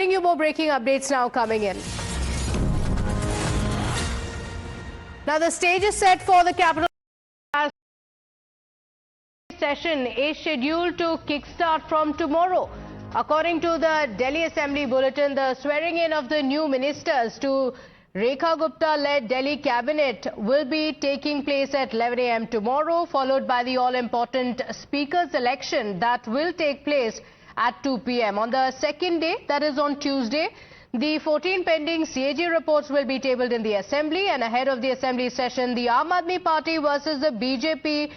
bring you more breaking updates now coming in. Now the stage is set for the capital session is scheduled to kickstart from tomorrow. According to the Delhi Assembly Bulletin, the swearing in of the new ministers to Rekha Gupta-led Delhi cabinet will be taking place at 11 a.m. tomorrow, followed by the all-important Speaker's election that will take place at 2 p.m. On the second day, that is on Tuesday, the 14 pending CAG reports will be tabled in the Assembly, and ahead of the Assembly session, the Aam Aadmi Party versus the BJP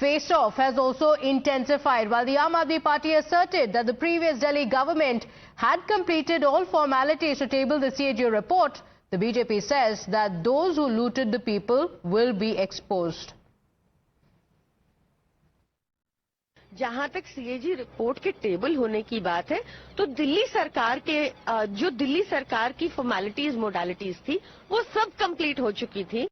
face-off has also intensified, while the Aam Aadmi Party asserted that the previous Delhi government had completed all formalities to table the CAG report. The BJP says that those who looted the people will be exposed. जहां तक CAG report के table होने की बात है, तो दिल्ली सरकार के जो दिल्ली सरकार की फॉर्मेलिटीज मोडालिटीज थी, वो सब कंप्लीट हो चुकी थी।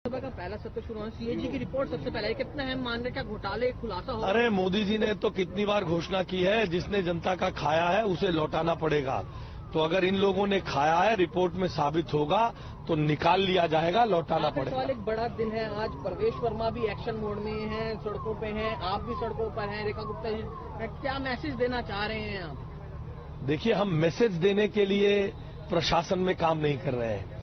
सभा का पहला सत्र शुरू हुआ, सीएजी की रिपोर्ट सबसे पहले कितना है मान रहे, क्या घोटाले खुलासा हो? अरे मोदी जी ने तो कितनी बार घोषणा की है, जिसने जनता का खाया है उसे लौटाना पड़ेगा। तो अगर इन लोगों ने खाया है, रिपोर्ट में साबित होगा तो निकाल लिया जाएगा, लौटाना पड़ेगा। एक बड़ा दिन है आज, परवेश वर्मा भी एक्शन मोड में हैं, सड़कों पे हैं, आप भी सड़कों पर हैं, रेखा गुप्ता जी, क्या मैसेज देना चाह रहे हैं आप? देखिए, हम मैसेज देने के लिए प्रशासन में काम नहीं कर रहे हैं।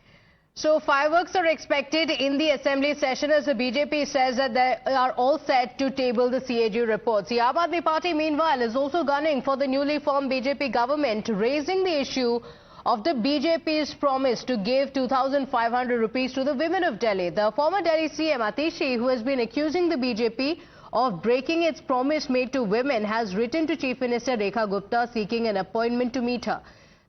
So fireworks are expected in the Assembly session as the BJP says that they are all set to table the CAG reports. The Aam Aadmi Party meanwhile is also gunning for the newly formed BJP government, raising the issue of the BJP's promise to give 2,500 rupees to the women of Delhi. The former Delhi CM Atishi, who has been accusing the BJP of breaking its promise made to women, has written to Chief Minister Rekha Gupta seeking an appointment to meet her.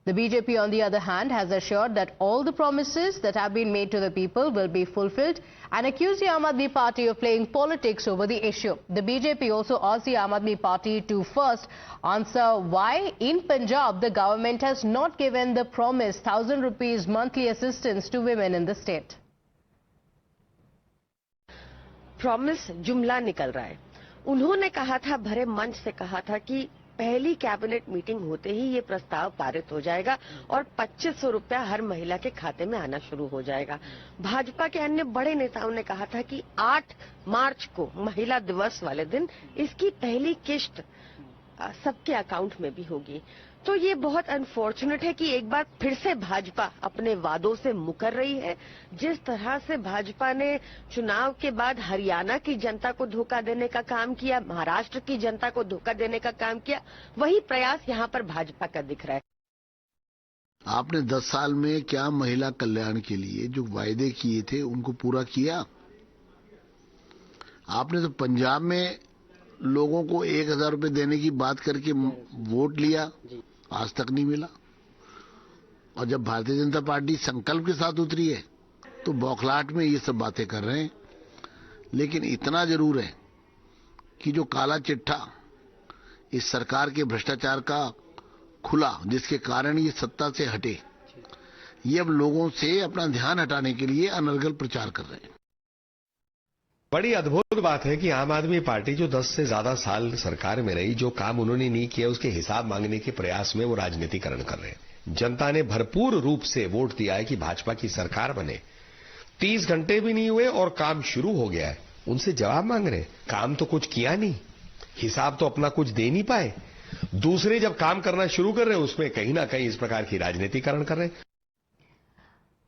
The BJP, on the other hand, has assured that all the promises that have been made to the people will be fulfilled and accused the Aam Aadmi Party of playing politics over the issue. The BJP also asked the Aam Aadmi Party to first answer why in Punjab the government has not given the promised 1,000 rupees monthly assistance to women in the state. Promise जुमला निकल रहा है। उन्होंने कहा था, भरे मंच से कहा था कि पहली कैबिनेट मीटिंग होते ही ये प्रस्ताव पारित हो जाएगा और 2500 रुपया हर महिला के खाते में आना शुरू हो जाएगा। भाजपा के अन्य बड़े नेताओं ने कहा था कि 8 मार्च को महिला दिवस वाले दिन इसकी पहली किश्त सबके अकाउंट में भी होगी। तो ये बहुत अनफॉर्चुनेट है कि एक बार फिर से भाजपा अपने वादों से मुकर रही है। जिस तरह से भाजपा ने चुनाव के बाद हरियाणा की जनता को धोखा देने का काम किया, महाराष्ट्र की जनता को धोखा देने का काम किया, वही प्रयास यहाँ पर भाजपा का दिख रहा है। आपने 10 साल में क्या महिला कल्याण के लिए जो वायदे किए थे उनको पूरा किया? आपने तो पंजाब में लोगों को 1,000 रुपए देने की बात करके वोट लिया, आज तक नहीं मिला। और जब भारतीय जनता पार्टी संकल्प के साथ उतरी है तो बौखलाहट में ये सब बातें कर रहे हैं। लेकिन इतना जरूर है कि जो काला चिट्ठा इस सरकार के भ्रष्टाचार का खुला, जिसके कारण ये सत्ता से हटे, ये अब लोगों से अपना ध्यान हटाने के लिए अनर्गल प्रचार कर रहे हैं। बड़ी अद्भुत बात है कि आम आदमी पार्टी जो 10 से ज्यादा साल सरकार में रही, जो काम उन्होंने नहीं किया उसके हिसाब मांगने के प्रयास में वो राजनीतिकरण कर रहे हैं। जनता ने भरपूर रूप से वोट दिया है कि भाजपा की सरकार बने। 30 घंटे भी नहीं हुए और काम शुरू हो गया है। उनसे जवाब मांग रहे हैं, काम तो कुछ किया नहीं, हिसाब तो अपना कुछ दे नहीं पाए। दूसरे जब काम करना शुरू कर रहे हैं उसमें कहीं ना कहीं इस प्रकार की राजनीतिकरण कर रहे हैं।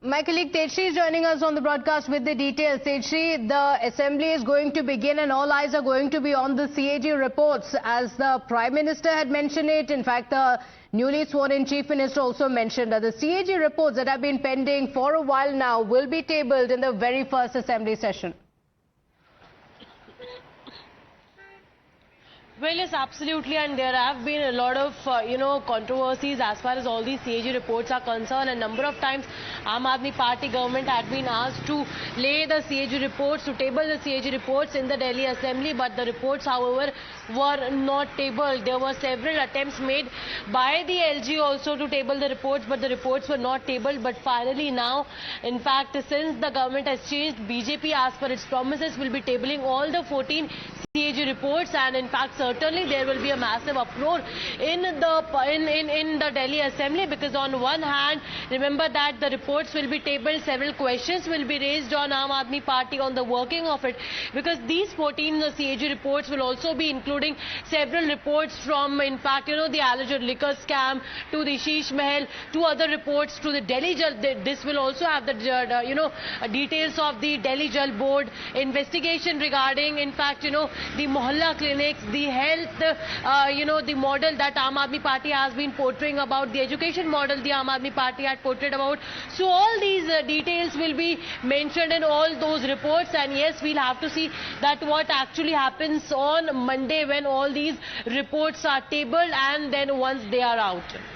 My colleague Tejshri is joining us on the broadcast with the details. Tejshri, the Assembly is going to begin and all eyes are going to be on the CAG reports, as the Prime Minister had mentioned it. In fact, the newly sworn in Chief Minister also mentioned that the CAG reports that have been pending for a while now will be tabled in the very first Assembly session. Well, yes, absolutely, and there have been a lot of, controversies as far as all these CAG reports are concerned. A number of times, Aam Aadmi Party government had been asked to lay the CAG reports, to table the CAG reports in the Delhi Assembly, but the reports, however, were not tabled. There were several attempts made by the LG also to table the reports, but the reports were not tabled. But finally now, in fact, since the government has changed, BJP, as per its promises, will be tabling all the 14 CAG reports, and in fact certainly there will be a massive uproar in the Delhi Assembly, because on one hand, remember that the reports will be tabled, several questions will be raised on Aam Aadmi Party on the working of it, because these 14 CAG reports will also be including several reports from, in fact, the alleged liquor scam to the Sheesh Mahal, to other reports to the Delhi Jal. This will also have the details of the Delhi Jal Board investigation regarding, in fact, the Mohalla clinics, the health, the model that Aam Aadmi Party has been portraying about, the education model the Aam Aadmi Party had portrayed about. So all these details will be mentioned in all those reports, and yes, we'll have to see that what actually happens on Monday when all these reports are tabled and then once they are out.